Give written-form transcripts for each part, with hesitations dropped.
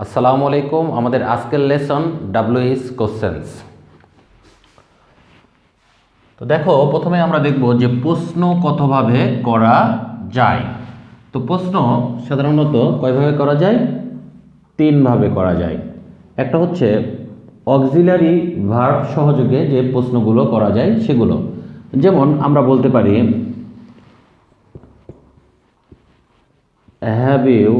আসসালামু আলাইকুম। আমাদের আজকের লেসন ডাব্লিউএইচ কোশ্চেন্স। তো দেখো, প্রথমে আমরা দেখব যে প্রশ্ন কতভাবে করা যায়। তো প্রশ্ন সাধারণত কয়ভাবে করা যায়? তিনভাবে করা যায়। একটা হচ্ছে অক্সিলারি ভার্ব সহযোগে যে প্রশ্নগুলো করা যায় সেগুলো, যেমন আমরা বলতে পারি have you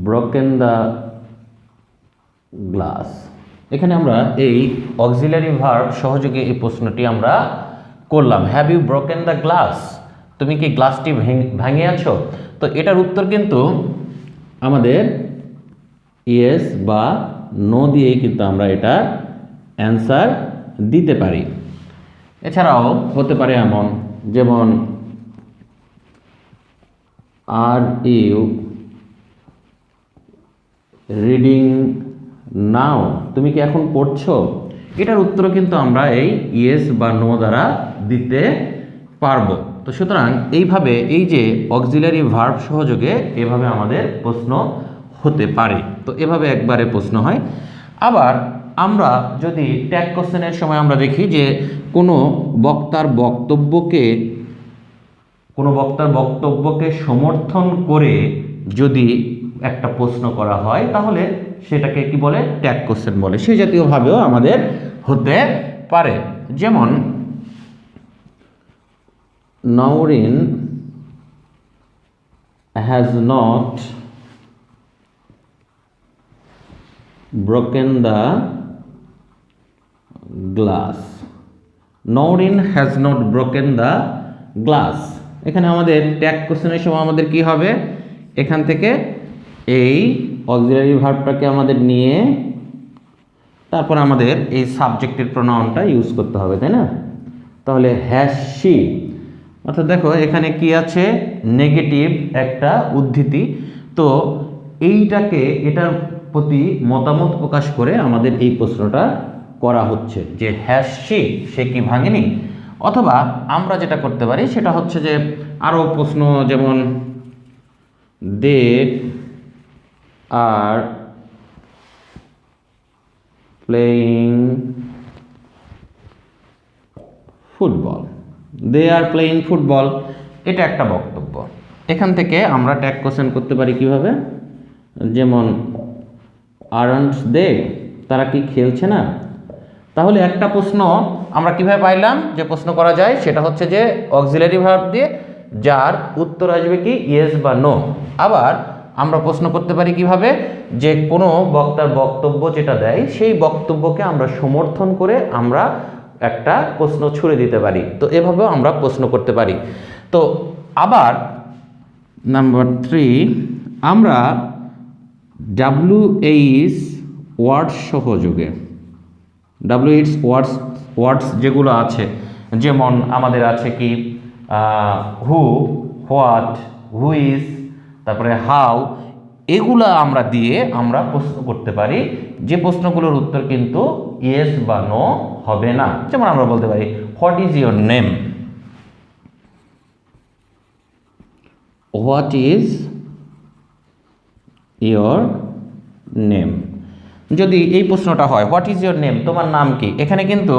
broken the glass. এখানে আমরা এই অক্সিলারি ভার্ব সহযোগে এই প্রশ্নটি আমরা করলাম, have you broken the glass, তুমি কি গ্লাসটি ভাঙে আছো? তো এটার উত্তর কিন্তু আমাদের ইয়েস বা নো দিয়েই কিন্তু আমরা এটা অ্যান্সার দিতে পারি। এছাড়াও হতে পারে এমন, যেমন আর ইউ রিডিং নাও, তুমি কি এখন পড়ছো? এটার উত্তর কিন্তু আমরা এই ইয়েস বা নো দ্বারা দিতে পারবো। তো সুতরাং এইভাবে এই যে অক্সিলারি ভার্ব সহযোগে এভাবে আমাদের প্রশ্ন হতে পারে। তো এভাবে একবারে প্রশ্ন হয়। আবার আমরা যদি ট্যাগ কোশ্চেনের সময় আমরা দেখি যে কোনো বক্তার বক্তব্যকে সমর্থন করে যদি একটা প্রশ্ন করা হয় তাহলে সেটাকে কি বলে? ট্যাগ কোশ্চেন বলে। সেই জাতীয়ভাবেও আমাদের হতে পারে। যেমন Nowrin has not broken the glass. Nowrin has not broken the glass. এখানে আমাদের ট্যাগ কোশ্চেনের সময় আমাদের কি হবে? এখান থেকে এই অক্সিলারি ভার্বটাকে আমাদের নিয়ে তারপর আমাদের এই সাবজেক্টের প্রোনাউনটা ইউজ করতে হবে, তাই না? তাহলে হ্যাজ শি, অর্থাৎ দেখো এখানে কি আছে? নেগেটিভ একটা উদ্ধৃতি। তো এটার প্রতি মতামত প্রকাশ করে আমাদের এই প্রশ্নটা করা হচ্ছে যে হ্যাজ শি, সে কি ভাঙেনি? অথবা আমরা যেটা করতে পারি সেটা হচ্ছে যে আরও প্রশ্ন, যেমন they are playing football, they are playing football, এটা একটা বক্তব্য। এখান থেকে আমরা ট্যাগ কোশ্চেন করতে পারি কিভাবে? যেমন আরন্ট দে, তারা কি খেলছে না? তাহলে একটা প্রশ্ন আমরা কিভাবে পাইলাম যে প্রশ্ন করা যায়, সেটা হচ্ছে যে অক্সিলারি ভার্ব দিয়ে, যার উত্তর আসবে কি ইয়েস বা নো। আবার আমরা প্রশ্ন করতে পারি কিভাবে? যে কোনো বক্তার বক্তব্য যেটা দেয় সেই বক্তব্যকে আমরা সমর্থন করে আমরা একটা প্রশ্ন ছুড়ে দিতে পারি। তো এভাবেও আমরা প্রশ্ন করতে পারি। তো আবার নাম্বার 3, আমরা ডাব্লিউএইচ ওয়ার্ডস সহযোগে, ডাব্লিউএইচ ওয়ার্ডস যেগুলো আছে, যেমন আমাদের আছে কি হু, হোয়াট, হুইজ, তারপরে হাউ, এগুলা আমরা দিয়ে আমরা প্রশ্ন করতে পারি, যে প্রশ্নগুলোর উত্তর কিন্তু ইয়েস বা নো হবে না। যেমন আমরা বলতে পারি what is your name, what is your name. যদি এই প্রশ্নটা হয় হোয়াট ইজ ইয়োর নেম, তোমার নাম কি, এখানে কিন্তু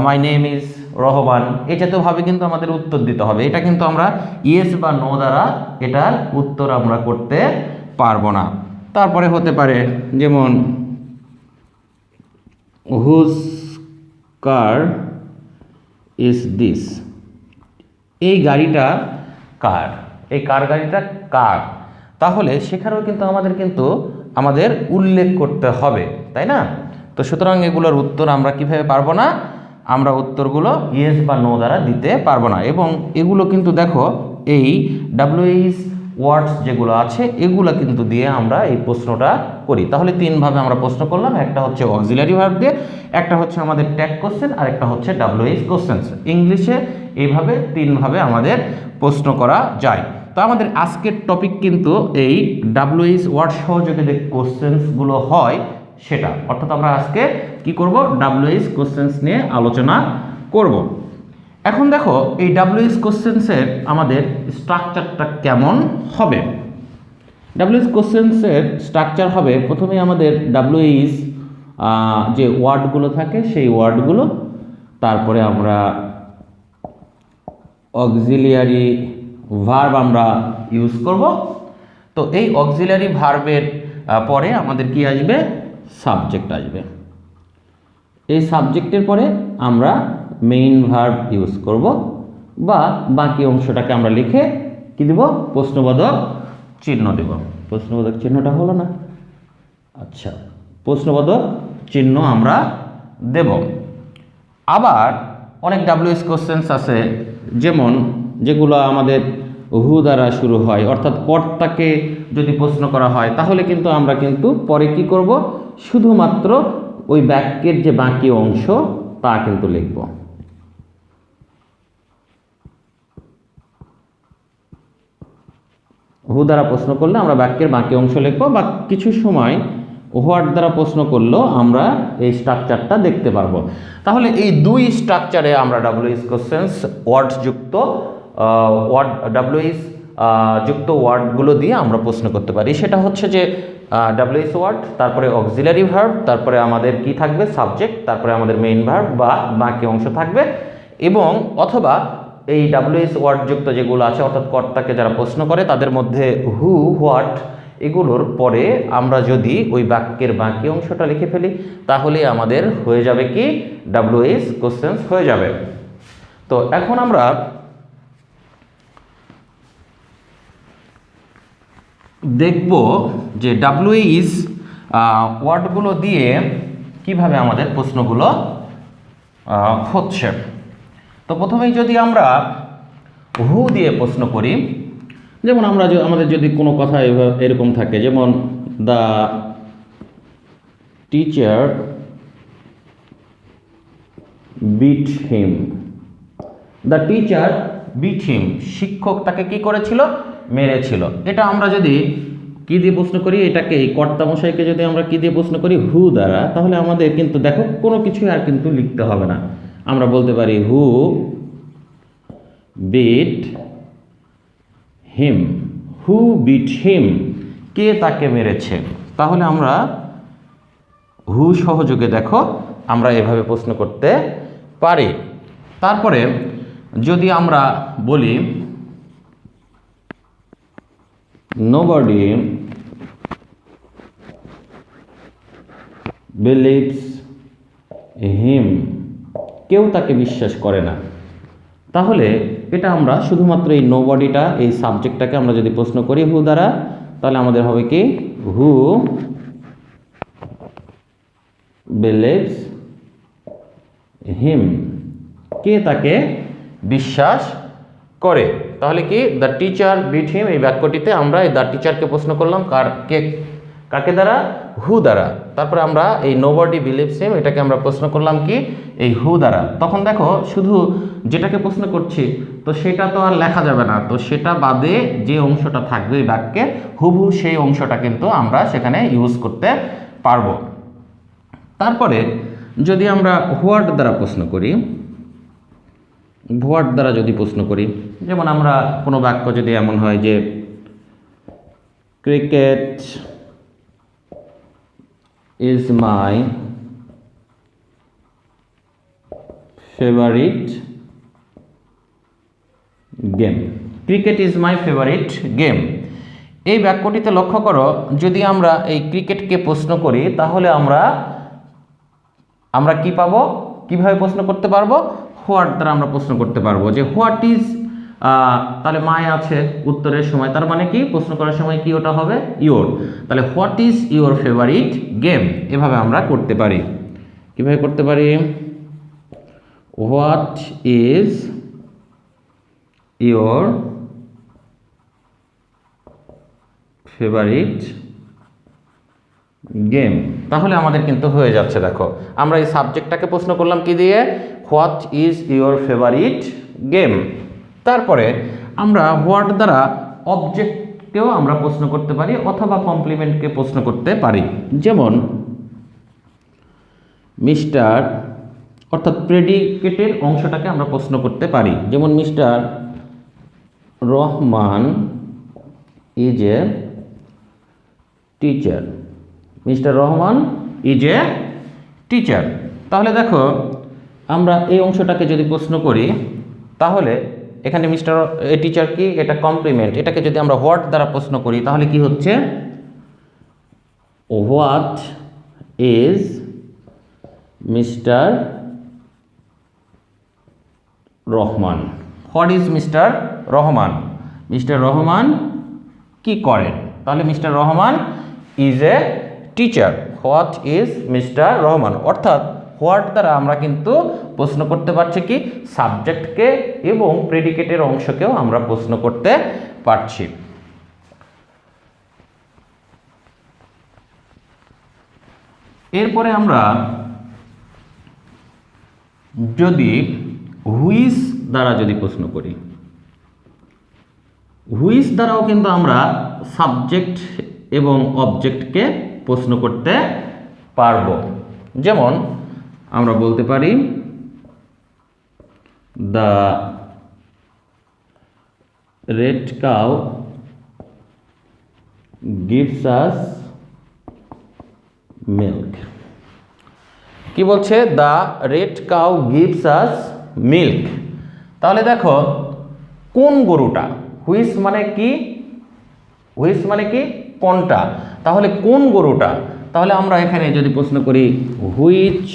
মাই নেম ইজ রহমান, এই জাতীয়ভাবে কিন্তু আমাদের উত্তর দিতে হবে। এটা কিন্তু আমরা ইয়েস বা নো দ্বারা এটার উত্তর আমরা করতে পারবো না। তারপরে হতে পারে যেমন হুজ কার ইজ দিস, এই গাড়িটা কার, এই কার গাড়িটা কার। তাহলে সেখানেও কিন্তু আমাদের উল্লেখ করতে হবে, তাই না? তো সুতরাং এগুলোর উত্তর আমরা কিভাবে পারবো না? আমরা উত্তরগুলো ইয়েস বা নো দ্বারা দিতে পারবো না। এবং এগুলো কিন্তু দেখো এই ডাব্লিউএইচ ওয়ার্ডস যেগুলো আছে এগুলো কিন্তু দিয়ে আমরা এই প্রশ্নটা করি। তাহলে তিনভাবে আমরা প্রশ্ন করলাম, একটা হচ্ছে অক্সিলারি ভার্ব দিয়ে, একটা হচ্ছে আমাদের ট্যাগ কোশ্চেন, আর একটা হচ্ছে ডাব্লিউএইচ কোশ্চেন্স। ইংলিশে এইভাবে তিনভাবে আমাদের প্রশ্ন করা যায়। তো আমাদের আজকের টপিক কিন্তু এই ডাব্লিউএইচ ওয়ার্ড সহযোগে যে কোশ্চেন্সগুলো হয় সেটা, অর্থাৎ আমরা আজকে কি করব? ডাব্লিউএইচ কোশ্চেন্স নিয়ে আলোচনা করব। এখন দেখো এই ডাব্লিউএস কোশ্চেন্সের আমাদের স্ট্রাকচারটা কেমন হবে। ডাব্লিউএস কোশ্চেন্সের স্ট্রাকচার হবে, প্রথমে আমাদের ডাব্লিউএস যে ওয়ার্ডগুলো থাকে সেই ওয়ার্ডগুলো, তারপরে আমরা অক্সিলিয়ারি ভার্ব আমরা ইউজ করব। তো এই অক্সিলিয়ারি ভার্বের পরে আমাদের কি আসবে, সাবজেক্ট আসবে। এই সাবজেক্টের পরে আমরা মেইন ভার্ব ইউজ করব, বা বাকি অংশটাকে আমরা লিখে কি দেব, প্রশ্নবোধক চিহ্ন দেব। প্রশ্নবোধক চিহ্নটা হলো না, আচ্ছা, প্রশ্নবোধক চিহ্ন আমরা দেব। আবার অনেক ডাব্লিউএস কোশ্চেন্স আছে যেমন যেগুলো আমাদের হু দ্বারা শুরু হয়, অর্থাৎ কর্তাকে যদি প্রশ্ন করা হয় তাহলে কিন্তু আমরা কিন্তু পরে কি করব, শুধুমাত্র ওই বাক্যের যে বাকি অংশ তা কিন্তু লিখব। হু দ্বারা প্রশ্ন করলে আমরা বাক্যের বাকি অংশ লিখব, বা কিছু সময় হোয়াট দ্বারা প্রশ্ন করলেও আমরা এই স্ট্রাকচারটা দেখতে পারবো। তাহলে এই দুই স্ট্রাকচারে আমরা ডাব্লিউএস কোশ্চেন্স ডাব্লিউএস যুক্ত ওয়ার্ডগুলো দিয়ে আমরা প্রশ্ন করতে পারি। সেটা হচ্ছে যে ডাব্লিউএস ওয়ার্ড, তারপরে অক্সিলারি ভার্ব, তারপরে আমাদের কি থাকবে, সাবজেক্ট, তারপরে আমাদের মেইন ভার্ব বা বাকি অংশ থাকবে, এবং অথবা এই ডাব্লিউএস ওয়ার্ড যুক্ত যেগুলো আছে অর্থাৎ কর্তাকে যারা প্রশ্ন করে তাদের মধ্যে হু, হোয়াট এগুলোর পরে আমরা যদি ওই বাক্যের বাকি অংশটা লিখে ফেলি তাহলে আমাদের হয়ে যাবে কি, ডাব্লিউএস কোশ্চেন্স হয়ে যাবে। তো এখন আমরা দেখব যে ডাব্লিউএস ওয়ার্ডগুলো দিয়ে কিভাবে আমাদের প্রশ্নগুলো হচ্ছে। তো প্রথমেই যদি আমরা হু দিয়ে প্রশ্ন করি, যেমন আমরা আমাদের যদি কোনো কথা এরকম থাকে, যেমন the teacher beat him, the teacher beat him, শিক্ষক তাকে কি করেছিল, মেরেছিল। এটা আমরা যদি কি দিয়ে প্রশ্ন করি, এটাকে এই কর্তামশাইকে যদি আমরা কি দিয়ে প্রশ্ন করি, হু দ্বারা, তাহলে আমাদের কিন্তু দেখো কোনো কিছু আর কিন্তু লিখতে হবে না। আমরা বলতে পারি হু বিট হিম, হু বিট হিম, কে তাকে মেরেছে। তাহলে আমরা হু সহযোগে দেখো আমরা এভাবে প্রশ্ন করতে পারি। তারপরে যদি আমরা বলি nobody believes him, কেউ তাকে বিশ্বাস করে না, তাহলে এটা আমরা শুধুমাত্র এই নোবডিটা, এই সাবজেক্টটাকে আমরা যদি প্রশ্ন করি হু দ্বারা, তাহলে আমাদের হবে কি, হু বিলিভস হিম, কে তাকে বিশ্বাস করে। তাহলে কি, দ্য টিচার বিট হিম, এই বাক্যটিতে আমরা এই দ্য টিচারকে প্রশ্ন করলাম কাকে দ্বারা, হু দ্বারা। তারপরে আমরা এই নোবডি বিলিভস হিম এটাকে আমরা প্রশ্ন করলাম কি, এই হু দ্বারা। তখন দেখো শুধু যেটাকে প্রশ্ন করছি তো সেটা তো আর লেখা যাবে না, তো সেটা বাদে যে অংশটা থাকবে এই বাক্যে হুবহু সেই অংশটা কিন্তু আমরা সেখানে ইউজ করতে পারবো। তারপরে যদি আমরা হোয়াট দ্বারা প্রশ্ন করি, হোয়াট দ্বারা যদি প্রশ্ন করি, যেমন আমরা কোনো বাক্য যদি এমন হয় যে cricket is my favourite game, cricket is my favourite game, এই বাক্যটিতে লক্ষ্য করো যদি আমরা এই ক্রিকেটকে প্রশ্ন করি তাহলে আমরা কি পাবো, কিভাবে প্রশ্ন করতে পারবো, হোয়াট দ্বারা আমরা প্রশ্ন করতে পারবো যে হোয়াট ইজ, তাহলে মাই আছে উত্তরের সময়, তার মানে কি প্রশ্ন করার সময় কি ওটা হবে, ইওর, তাহলে what is your favourite game, এভাবে আমরা করতে পারি। কিভাবে করতে পারি, what is your favourite game, তাহলে আমাদের কিন্তু হয়ে যাচ্ছে। দেখো আমরা এই সাবজেক্টটাকে প্রশ্ন করলাম কি দিয়ে, what is your favourite game. তারপরে আমরা হোয়াট দ্বারা অবজেক্টকেও আমরা প্রশ্ন করতে পারি অথবা কমপ্লিমেন্টকে প্রশ্ন করতে পারি। যেমন মিস্টার অর্থাৎ প্রেডিকেটের অংশটাকে আমরা প্রশ্ন করতে পারি। যেমন mister Rahman is a teacher. Mister Rahman is a teacher. তাহলে দেখো আমরা এই অংশটাকে যদি প্রশ্ন করি তাহলে এখানে মিস্টার এ টিচার কি, এটা কমপ্লিমেন্ট। এটাকে যদি আমরা হোয়াট দ্বারা প্রশ্ন করি তাহলে কি হচ্ছে, what is mister Rahman. What is mister Rahman, mister Rahman কি করেন। তাহলে mister Rahman is a teacher. What is mister Rahman, অর্থাৎ হোয়াট দ্বারা আমরা কিন্তু প্রশ্ন করতে পারছি কি, সাবজেক্টকে এবং প্রেডিকেটের অংশকেও আমরা প্রশ্ন করতে পারছি। এরপরে আমরা যদি হুইচ দ্বারা যদি প্রশ্ন করি, হুইচ দ্বারাও কিন্তু আমরা সাবজেক্ট এবং অবজেক্টকে প্রশ্ন করতে পারব। যেমন আমরা বলতে পারি the red cow gives us milk. কি বলছে, the red cow gives us milk. তাহলে দেখো কোন গরুটা, হুইচ মানে কি, হুইচ মানে কি কোনটা, তাহলে কোন গরুটা। তাহলে আমরা এখানে যদি প্রশ্ন করি which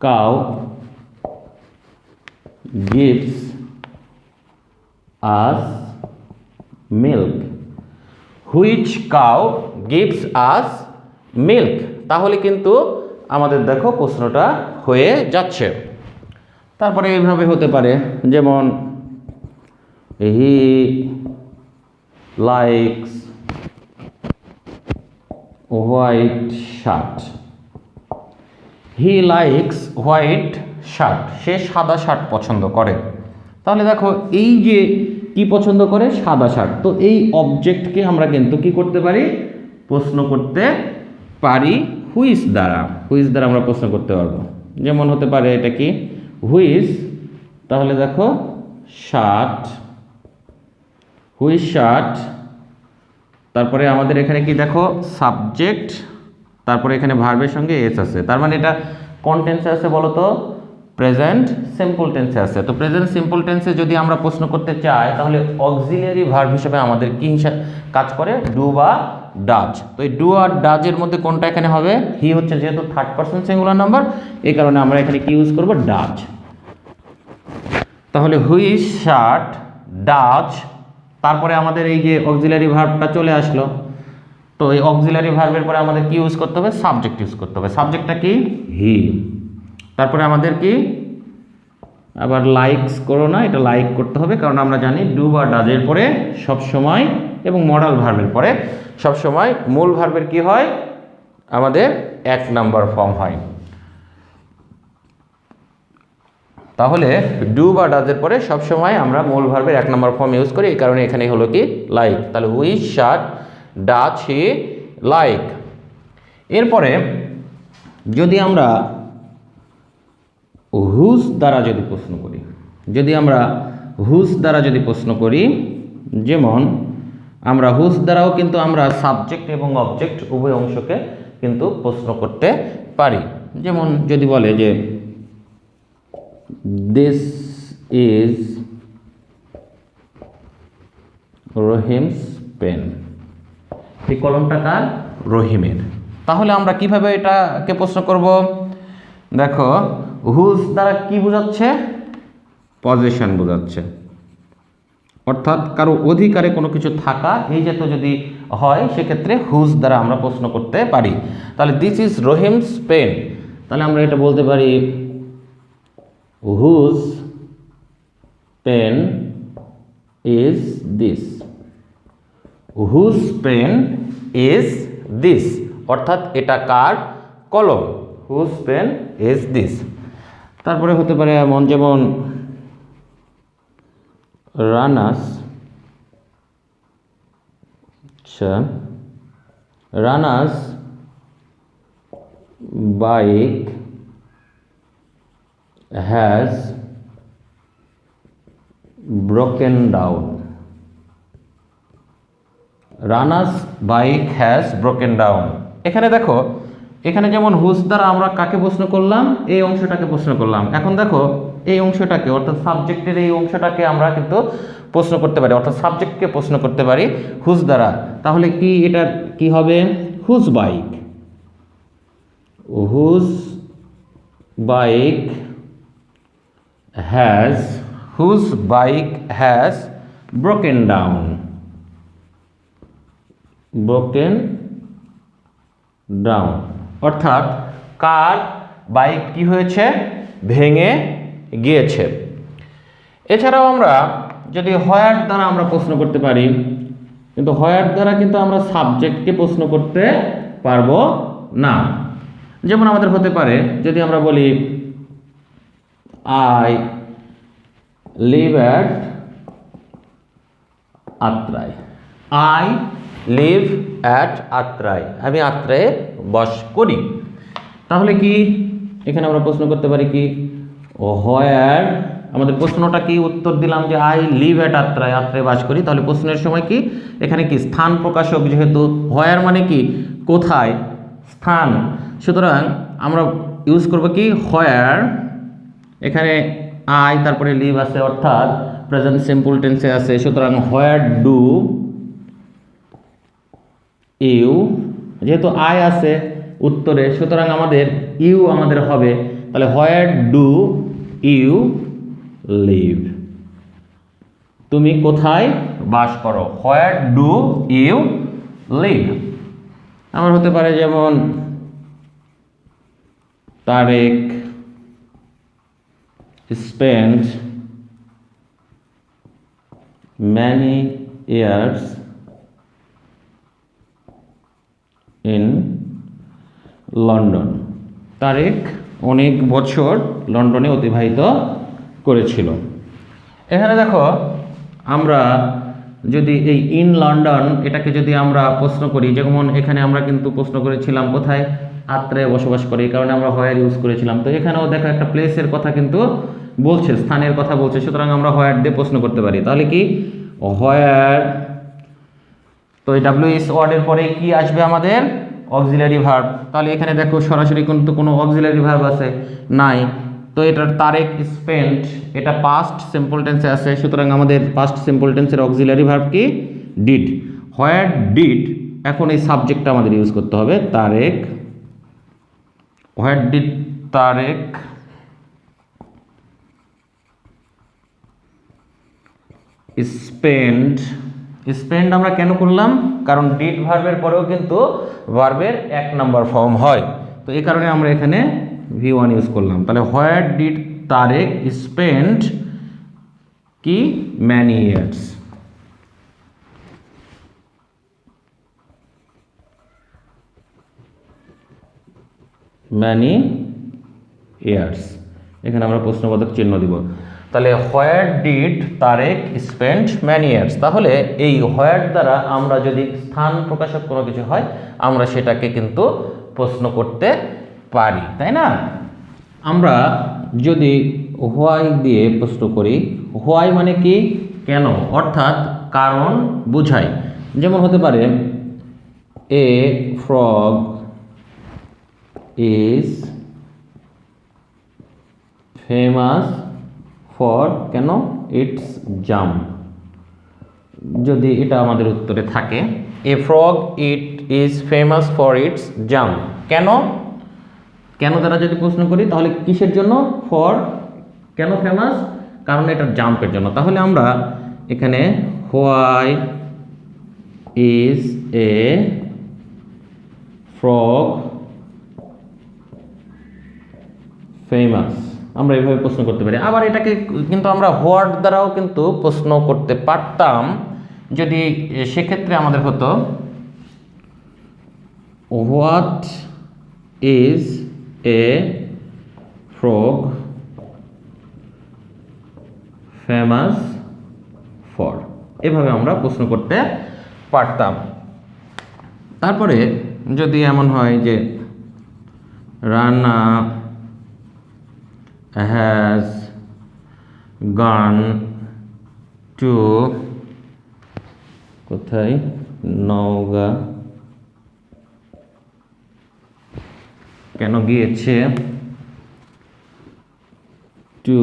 cow gives us milk, which cow gives us milk, তাহলে কিন্তু আমাদের দেখো প্রশ্নটা হয়ে যাচ্ছে। তারপরে এইভাবে হতে পারে, যেমন he likes white shirt. He likes white shirt, সে সাদা শার্ট পছন্দ করে। তাহলে দেখো এই যে কি পছন্দ করে, সাদা শার্ট, তো এই অবজেক্টকে আমরা কিন্তু কি করতে পারি, প্রশ্ন করতে পারি হুইচ দ্বারা। হুইচ দ্বারা আমরা প্রশ্ন করতে পারবো। যেমন হতে পারে এটা কি, হুইচ, তাহলে দেখো শার্ট, হুইচ শার্ট, তারপরে আমাদের এখানে কি দেখো সাবজেক্ট, তারপরে এখানে ভার্বের সঙ্গে এস আছে, তার মানে এটা কোন টেন্সে আছে বলো তো, প্রেজেন্ট সিম্পল টেন্সে আছে। তো প্রেজেন্ট সিম্পল টেন্সে যদি আমরা প্রশ্ন করতে চাই তাহলে অক্সিলিয়ারি ভার্ব হিসেবে আমাদের কি কাজ করে, ডু বা ডাজ। তো এই ডু আর ডাজের মধ্যে কোনটা এখানে হবে, হি হচ্ছে যেহেতু থার্ড পারসন সিঙ্গুলার নাম্বার, এই কারণে আমরা এখানে কি ইউজ করব, ডাজ। তাহলে হুইচ শার্ট ডাজ, তারপরে আমাদের এই যে অক্সিলারি ভার্বটা চলে আসলো। তো এই অক্সিলারি ভার্বের পরে আমাদের কি ইউজ করতে হবে, সাবজেক্ট ইউজ করতে হবে। সাবজেক্টটা কি, হি। তারপরে আমাদের কি, আবার লাইকস করো না, এটা লাইক করতে হবে, কারণ আমরা জানি ডু বা ডাজের পরে সব সময় এবং মডাল ভার্বের পরে সব সময় মূল ভার্বের কি হয়, আমাদের এক নাম্বার ফর্ম হয়। তাহলে ডু বা ডাজের পরে সবসময় আমরা মূল ভার্বের এক নম্বর ফর্ম ইউজ করি, এই কারণে এখানে হলো কি লাইক। তাহলে which shirt does he like. এরপরে যদি আমরা হুজ দ্বারা যদি প্রশ্ন করি, যদি আমরা হুজ দ্বারা যদি প্রশ্ন করি, যেমন আমরা হুজ দ্বারাও কিন্তু আমরা সাবজেক্ট এবং অবজেক্ট উভয় অংশকে কিন্তু প্রশ্ন করতে পারি। যেমন যদি বলে যে দিস ইজ রহিমস পেন, এই কলমটা কার, রহিমের। তাহলে আমরা কিভাবে এটাকে প্রশ্ন করব, দেখো হুজ দ্বারা কি বোঝাচ্ছে, পজিশন বোঝাচ্ছে, অর্থাৎ কারো অধিকারে কোনো কিছু থাকা, এই জাতীয় যদি হয় সেক্ষেত্রে হুজ দ্বারা আমরা প্রশ্ন করতে পারি। তাহলে দিস ইজ রহিমস পেন, তাহলে আমরা এটা বলতে পারি whose pen is this, whose pen is this, অর্থাৎ এটা কার কলম, হুজ পেন ইজ দিস। তারপরে হতে পারে এমন, যেমন Ranas bike has broken down. Ranas bike has broken down. এখানে দেখো, এখানে যেমন হুজ দ্বারা আমরা কাকে প্রশ্ন করলাম, এই অংশটাকে প্রশ্ন করলাম। এখন দেখো এই অংশটাকে অর্থাৎ সাবজেক্টের এই অংশটাকে আমরা কিন্তু প্রশ্ন করতে পারি, অর্থাৎ সাবজেক্টকে প্রশ্ন করতে পারি হুজ দ্বারা। তাহলে কি এটা কি হবে? Whose bike, whose bike has, whose bike has broken down, broken down, অর্থাৎ কার বাইক কি হয়েছে? ভেঙে গিয়েছে। এছাড়াও আমরা যদি হোয়ার দ্বারা আমরা প্রশ্ন করতে পারি, কিন্তু হোয়ার দ্বারা কিন্তু আমরা সাবজেক্টকে প্রশ্ন করতে পারবো না। যেমন আমাদের হতে পারে যদি আমরা বলি I live at Atrai, I live at Atrai, আমি আত্রায়ে বাস করি। তাহলে কি এখানে আমরা প্রশ্ন করতে পারি কি? হোয়ার, আমাদের প্রশ্নটা কি উত্তর দিলাম যে আই লিভ অ্যাট আত্রাই, আত্রায়ে বাস করি। তাহলে প্রশ্নের সময় কি এখানে কি স্থান প্রকাশক, যেহেতু হোয়ার মানে কি কোথায়, স্থান, সুতরাং আমরা ইউজ করব কি হোয়ার। এখানে আই তারপরে লিভ আছে অর্থাৎ প্রেজেন্ট সিম্পল টেন্সে আছে, সুতরাং হোয়ার ডু ইউ, যেহেতু আই আছে উত্তরে, সুতরাং আমাদের ইউ আমাদের হবে। তাহলে হোয়ার ডু ইউ লিভ, তুমি কোথায় বাস করো, হোয়ার ডু ইউ লিভ। আমার হতে পারে যেমন Tarek spent many years in London, Tarek অনেক বছর লন্ডনে অতিবাহিত করেছিল। এখানে দেখো আমরা যদি এই ইন লন্ডন এটাকে যদি আমরা প্রশ্ন করি, যেমন এখানে আমরা কিন্তু প্রশ্ন করেছিলাম কোথায়, আত্রায়ে বসবাস করে, এই কারণে আমরা হোয়ার ইউজ করেছিলাম। তো এখানেও দেখো একটা প্লেসের কথা কিন্তু বলছে, স্থানের কথা বলছে, সুতরাং আমরা হোয়ার দিয়ে প্রশ্ন করতে পারি। তাহলে কি হোয়ার, তো এই ডাব্লিউএস ওয়ার্ডের পরে কি আসবে আমাদের? Auxiliary verb. তাহলে এখানে দেখো সরাসরি কিন্তু কোনো অক্সিলারি ভার্ব আছে নাই, তো এটার তারেক স্পেন্ট, এটা পাস্ট সিম্পল টেন্সে আছে, সুতরাং আমাদের পাস্ট সিম্পল টেন্সের অক্সিলারি ভার্ব কি? ডিড। হোয়ার ডিড, এখন এই সাবজেক্টটা আমাদের ইউজ করতে হবে Tarek, where did Tarek spend. Spend আমরা কেন করলাম? কারণ ডিড ভার্বের পরেও কিন্তু ভার্বের 1 নম্বর ফর্ম হয়, তো এই কারণে আমরা এখানে V1 ইউজ করলাম। তাহলে হোয়ার ডিড তারেক স্পেন্ড কি? Many years. ম্যানি ইয়ার্স, এখানে আমরা প্রশ্নবোধক চিহ্ন দিব। তাহলে where did Tarek spend many years. তাহলে এই হোয়ার দ্বারা আমরা যদি স্থান প্রকাশক কোনো কিছু হয় আমরা সেটাকে কিন্তু প্রশ্ন করতে পারি, তাই না? আমরা যদি হোয়াই দিয়ে প্রশ্ন করি, হোয়াই মানে কি? কেন, অর্থাৎ কারণ বোঝায়। যেমন হতে পারে a frog is famous for, কেন? Its jump. যদি এটা আমাদের উত্তরে থাকে, a frog it is famous for its jump, কেন? কেন দ্বারা যদি প্রশ্ন করি তাহলে কিসের জন্য? ফর, কেন ফেমাস? কারণ এটার জাম্পের জন্য। তাহলে আমরা এখানে why is a frog famous, আমরা এইভাবে প্রশ্ন করতে পারি। আবার এটাকে কিন্তু আমরা হোয়াট দ্বারাও কিন্তু প্রশ্ন করতে পারতাম, যদি সেক্ষেত্রে আমাদের হতো what is a frog famous for, এভাবে আমরা প্রশ্ন করতে পারতাম। তারপরে যদি এমন হয় যে রানা হ্যাজ গান টু কোথায় নওগাঁ কেন গিয়েছে to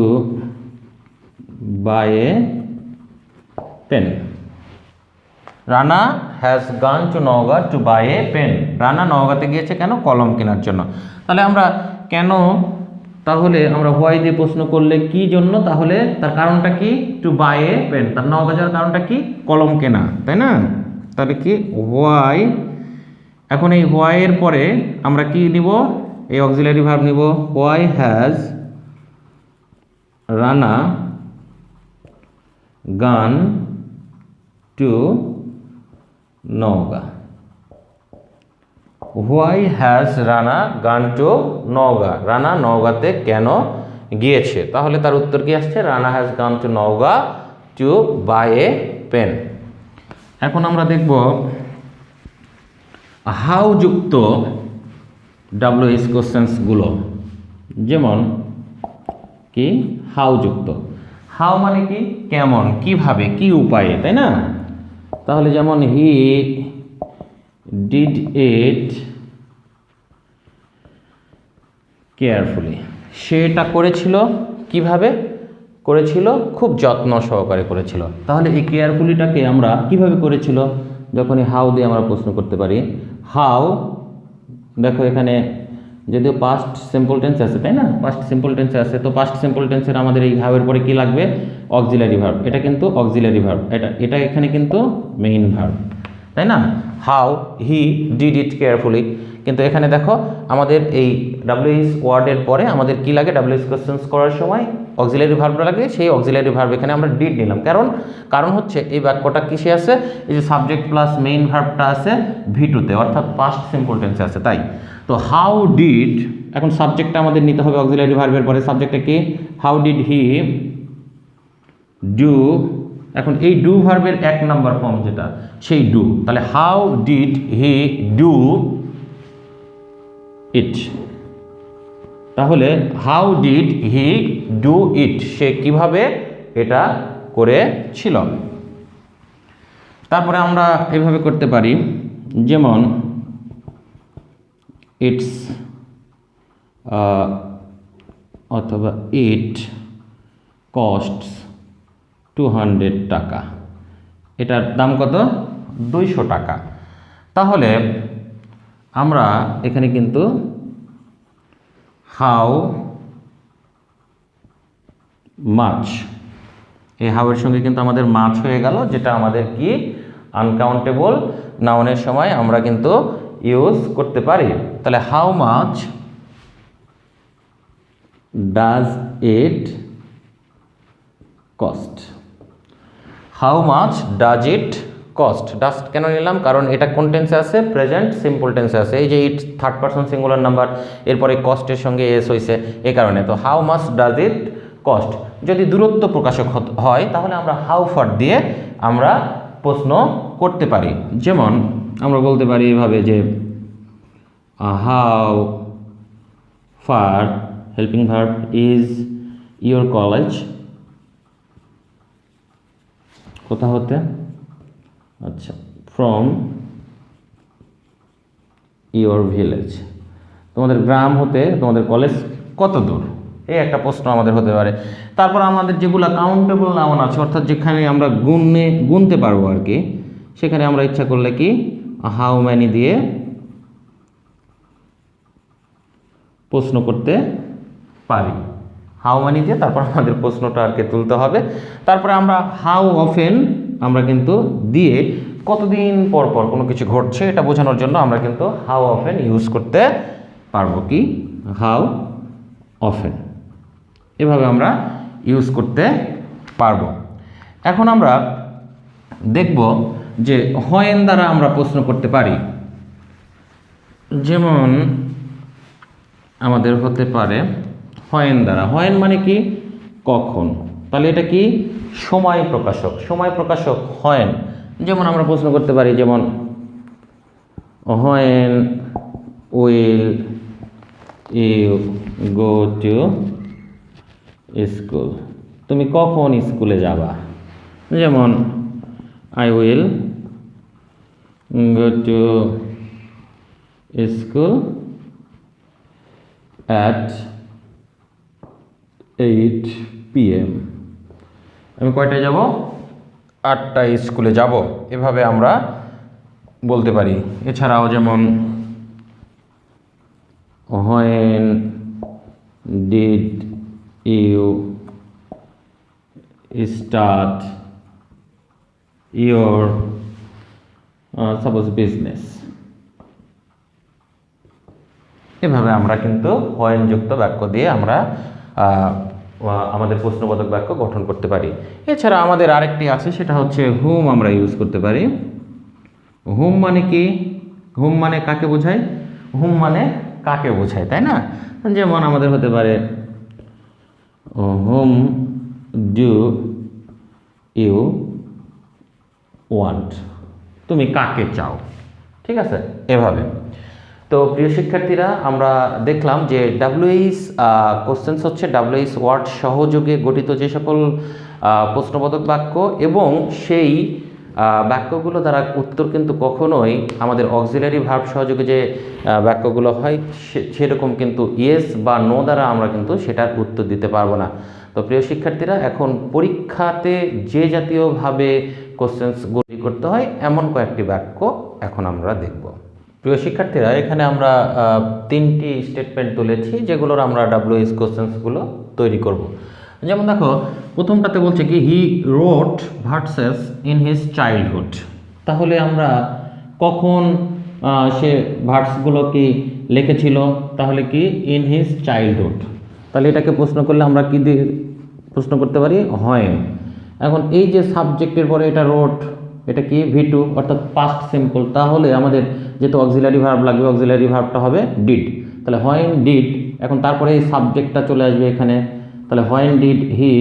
buy a pen. Rana has gone to Naogaon to buy a pen. Rana নওগাঁতে গিয়েছে কেন? কলম কেনার জন্য। তাহলে আমরা কেন, তাহলে আমরা হোয়াই দিয়ে প্রশ্ন করলে কি জন্য, তাহলে তার কারণটা কি? টু বাই এ পেন, তার নওগাঁ যাওয়ার কারণটা কি? কলম কেনা, তাই না? তাহলে কি হোয়াই। এখন এই হোয়াই এর পরে আমরা কি নিব? এই অক্সিলারি ভার্ব নিব। Why has Rana gone to Naogaon. Why has Rana gone to Naogaon. Rana নওগাঁতে কেন গিয়েছে? তাহলে তার উত্তর কি আসছে? Rana has gone to Naogaon to buy a pen. এখন আমরা দেখব হাউ যুক্ত WH কোশ্চেন্সগুলো। যেমন কি হাউ যুক্ত। হাউ মানে কি? কেমন, কিভাবে, কি উপায়ে, তাই না? তাহলে যেমন হি ডিড ইট কেয়ারফুলি। সেটা করেছিল কিভাবে? করেছিল খুব যত্ন সহকারে করেছিল। তাহলে এই কেয়ারফুলিটাকে আমরা কিভাবে করেছিল, যখনই হাউ দিয়ে আমরা প্রশ্ন করতে পারি। হাউ, দেখো এখানে যদিও পাস্ট সিম্পল টেন্স আছে, তাই না? পাস্ট সিম্পল টেন্সে আছে, তো পাস্ট সিম্পল টেন্সের আমাদের এই হাউ এর পরে কি লাগবে? Auxiliary verb. এটা কিন্তু অক্সিলারি ভার্ব, এটা এখানে কিন্তু মেইন ভার্ব, তাই না? How he did it carefully. কিন্তু এখানে দেখো আমাদের এই WH ওয়ার্ডের পরে আমাদের কি লাগে? WH কোশ্চেন্স করার সময় অক্সিলারি ভার্বটা লাগে। সেই অক্সিলারি ভার্ব এখানে আমরা ডিড নিলাম। কারণ হচ্ছে এই বাক্যটা কিসে আছে? এই যে সাবজেক্ট প্লাস মেইন ভার্বটা আছে V2-তে, অর্থাৎ পাস্ট সিম্পল টেন্সে আছে, তাই। তো হাউ ডিড, এখন সাবজেক্টটা আমাদের নিতে হবে অক্সিলারি ভার্বের পরে। সাবজেক্টটা কি? How did he do. এখন এই ডু ভার্বের 1 নাম্বার ফর্ম যেটা, সেই ডু। তাহলে how did he do it. তাহলে how did he do it, সে কিভাবে এটা করেছিল। তারপরে আমরা এভাবে করতে পারি, যেমন ইটস অথবা ইট কস্টস 200 টাকা। এটার দাম কত? 200 টাকা। তাহলে আমরা এখানে কিন্তু হাউ মাছ, এই হাউয়ের সঙ্গে কিন্তু আমাদের মাছ হয়ে গেল, যেটা আমাদের কি আনকাউন্টেবল নাউনের সময় আমরা কিন্তু ইউজ করতে পারি। তাহলে how much does it cost. How much does it cost. Does কেন নিলাম? কারণ এটা কোন টেন্সে আছে? প্রেজেন্ট সিম্পল টেন্সে আছে। এই যে it third person singular number, এরপরে কস্টের সঙ্গে এস হয়েছে, এই কারণে। তো how much does it cost. যদি দূরত্ব প্রকাশক হয় তাহলে আমরা হাউ ফার দিয়ে আমরা প্রশ্ন করতে পারি। যেমন আমরা বলতে পারি এভাবে যে how far helping verb is your college. কোথা হতে? আচ্ছা, ফ্রম ইয়োর ভিলেজ। তোমাদের গ্রাম হতে তোমাদের কলেজ কত দূর? এই একটা প্রশ্ন আমাদের হতে পারে। তারপর আমাদের যেগুলো কাউন্টেবল নাউন আছে, অর্থাৎ যেখানে আমরা গুনতে পারবো আর কি, সেখানে আমরা ইচ্ছা করলে কি হাউ ম্যানি দিয়ে প্রশ্ন করতে পারি। হাউ ম্যানি দিয়ে তারপর আমাদের প্রশ্নটা আর কি তুলতে হবে। তারপরে আমরা হাউ অফেন আমরা কিন্তু দিয়ে কতদিন পর পর কোনো কিছু ঘটছে এটা বোঝানোর জন্য আমরা কিন্তু হাউ অফেন ইউজ করতে পারবো। কি হাউ অফেন, এভাবে আমরা ইউজ করতে পারবো। এখন আমরা দেখব যে হোয়েন দ্বারা আমরা প্রশ্ন করতে পারি। যেমন আমাদের হতে পারে হোয়েন দ্বারা। হোয়েন মানে কি? কখন। তাহলে এটা কি? সময় প্রকাশক। সময় প্রকাশক হোয়েন। যেমন আমরা প্রশ্ন করতে পারি, যেমন when will you go to school? তুমি কখন স্কুলে যাবা? যেমন I will go to school at 8 p.m. আমি কয়টায় যাব? 8টায় স্কুলে যাব। এভাবে আমরা বলতে পারি। এছাড়াও যেমন when did you start your suppose business? এভাবে আমরা কিন্তু when যুক্ত বাক্য দিয়ে আমরা আমাদের প্রশ্নবোধক বাক্য গঠন করতে পারি। এছাড়া আমাদের আরেকটি আছে, সেটা হচ্ছে whom আমরা ইউজ করতে পারি। whom মানে কি? whom মানে কাকে বোঝায়? whom মানে কাকে বোঝায়, তাই না? যেমন আমাদের হতে পারে whom do you want? তুমি কাকে চাও? ঠিক আছে, এভাবে। তো প্রিয় শিক্ষার্থীরা, আমরা দেখলাম যে WH কোশ্চেন্স হচ্ছে WH ওয়ার্ড সহযোগে গঠিত যে সকল প্রশ্নবোধক বাক্য, এবং সেই বাক্যগুলো দ্বারা উত্তর কিন্তু কখনোই আমাদের অক্সিলারি ভার্ব সহযোগে যে বাক্যগুলো হয় সেরকম কিন্তু ইয়েস বা নো দ্বারা আমরা কিন্তু সেটার উত্তর দিতে পারবো না। তো প্রিয় শিক্ষার্থীরা, এখন পরীক্ষাতে যে জাতীয়ভাবে কোশ্চেন্স গঠন করতে হয় এমন কয়েকটি বাক্য এখন আমরা দেখব। প্রিয় শিক্ষার্থীরা, এখানে আমরা 3টি স্টেটমেন্ট তুলেছি যেগুলোর আমরা WH কোশ্চেন্সগুলো তৈরি করব। যেমন দেখো, প্রথমটাতে বলছে কি হি রোট ভার্সেস ইন হিজ চাইল্ডহুড। তাহলে আমরা কখন সে ভার্সগুলো কি লিখেছিল? তাহলে কি ইন হিজ চাইল্ডহুড। তাহলে এটাকে প্রশ্ন করলে আমরা কি দিয়ে প্রশ্ন করতে পারি? when। এখন এই যে সাবজেক্টের পরে এটা রোট, এটা কি V2 অর্থাৎ পাস্ট সিম্পল। তাহলে আমাদের যেহেতু অক্সিলারি ভার্ব লাগবে, অক্সিলারি ভার্বটা হবে ডিড। তাহলে when did, এখন তারপরে এই সাবজেক্টটা চলে আসবে এখানে। তাহলে when did he,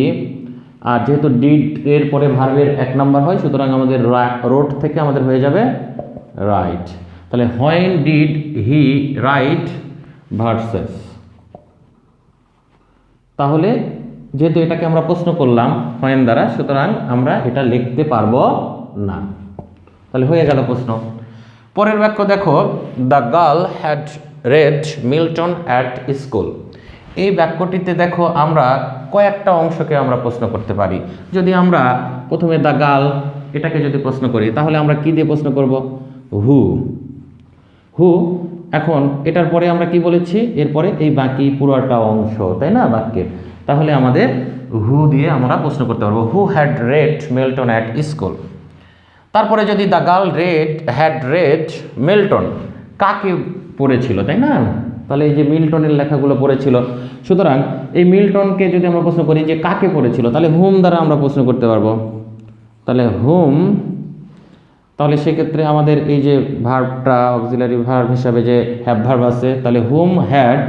আর যেহেতু ডিড এর পরে ভার্বের 1 নাম্বার হয়, সুতরাং আমাদের রোট থেকে আমাদের হয়ে যাবে রাইট। তাহলে when did he write verses। তাহলে যেহেতু এটাকে আমরা প্রশ্ন করলাম when দ্বারা, সুতরাং আমরা এটা লিখতে পারবো না। তাহলে হয়ে গেল প্রশ্ন। পরের বাক্য দেখো, the girl had red Milton at school. এই বাক্যটিতে দেখো আমরা কয়েকটা অংশকে আমরা প্রশ্ন করতে পারি। যদি আমরা প্রথমে দ্য গার্ল এটাকে যদি প্রশ্ন করি, তাহলে আমরা কি দিয়ে প্রশ্ন করব? হু। এখন এটার পরে আমরা কি বলেছি? এরপরে এই বাকি পুরোটা অংশ, তাই না, বাক্যের। তাহলে আমাদের হু দিয়ে আমরা প্রশ্ন করতে পারবো, who had red Milton at school. তারপরে যদি the girl had red Milton, কাকে পড়েছিল, তাই না? তাহলে এই যে মিল্টনের লেখাগুলো পড়েছিল, সুতরাং এই মিল্টনকে যদি আমরা প্রশ্ন করি যে কাকে পড়েছিল, তাহলে হুম দ্বারা আমরা প্রশ্ন করতে পারবো। তাহলে হুম, তাহলে সেক্ষেত্রে আমাদের এই যে ভার্বটা অক্সিলারি ভার্ব হিসাবে যে হ্যাভ ভার্ব আছে, তাহলে হুম হ্যাড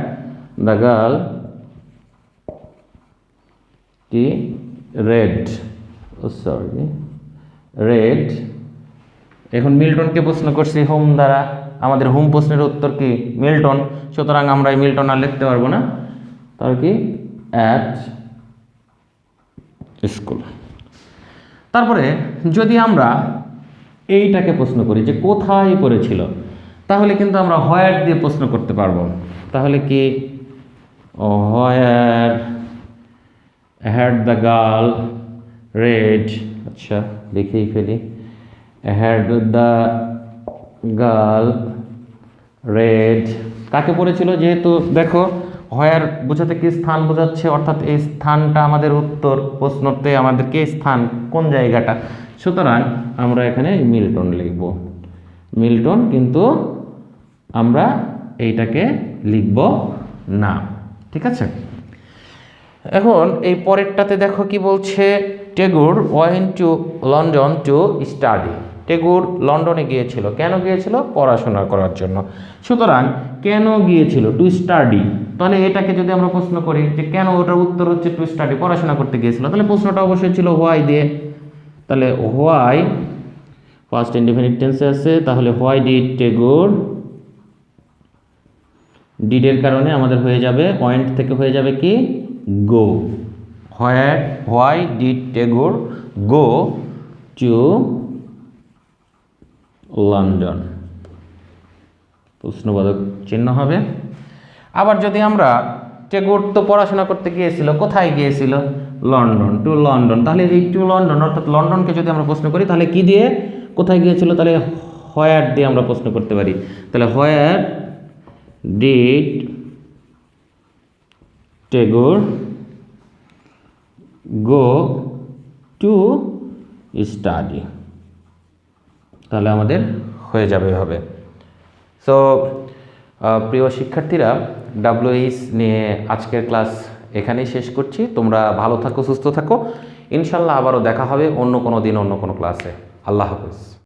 দ্য গার্ল কি রেড, রেড। এখন মিল্টনকে প্রশ্ন করছি হুম দ্বারা, আমাদের হুম প্রশ্নের উত্তর কি? মিল্টন। সুতরাং আমরা এই মিল্টন আর লিখতে পারবো না, তাহলে কি অ্যাট স্কুল। তারপরে যদি আমরা এইটাকে প্রশ্ন করি যে কোথায় পড়েছিল, তাহলে কিন্তু আমরা হোয়ার দিয়ে প্রশ্ন করতে পারবো। তাহলে কি হোয়ার হ্যাড দ্য গার্ল রেড, আচ্ছা লিখেই ফেলি, হ্যাড দ্য গার্ল রেড, কাকে পড়েছিল? যেহেতু দেখো হোয়ার বোঝাতে কি স্থান বোঝাচ্ছে, অর্থাৎ এই স্থানটা আমাদের উত্তর প্রশ্নতে আমাদেরকে স্থান কোন জায়গাটা, সুতরাং আমরা এখানে মিল্টন লিখব। মিল্টন, কিন্তু আমরা এইটাকে লিখব না, ঠিক আছে। এখন এই পরেরটাতে দেখো কি বলছে, Tagore went to London to study. Tagore লন্ডনে গিয়েছিল, কেন গিয়েছিল? পড়াশোনা করার জন্য। সুতরাং কেন গিয়েছিল? To study. তাহলে এটাকে যদি আমরা প্রশ্ন করি যে কেন, ওটার উত্তর হচ্ছে টু স্টাডি, পড়াশোনা করতে গিয়েছিল। তাহলে প্রশ্নটা অবশ্যই ছিল হোয়াই দিয়ে। তাহলে পাস্ট ইনডেফিনিট টেন্সে আছে, তাহলে হোয়াই ডিড টেগোর, ডিডের কারণে আমাদের হয়ে যাবে ওয়েন্ট থেকে হয়ে যাবে কি go. Why did Tagore go to London, প্রশ্নবোধক চিহ্ন হবে। আবার যদি আমরা টেগোর তো পড়াশোনা করতে গিয়েছিল, কোথায় গিয়েছিল? লন্ডন, টু লন্ডন, তাহলে এই টু লন্ডন অর্থাৎ লন্ডনকে যদি আমরা প্রশ্ন করি তাহলে কি দিয়ে কোথায় গিয়েছিল? তাহলে হোয়ার দিয়ে আমরা প্রশ্ন করতে পারি। তাহলে where did Tagore go to study, তাহলে আমাদের হয়ে যাবে এভাবে। সো প্রিয় শিক্ষার্থীরা, WH নিয়ে আজকের ক্লাস এখানেই শেষ করছি। তোমরা ভালো থাকো, সুস্থ থাকো। ইনশাল্লাহ আবারও দেখা হবে অন্য কোনো দিন অন্য কোনো ক্লাসে। আল্লাহ হাফেজ।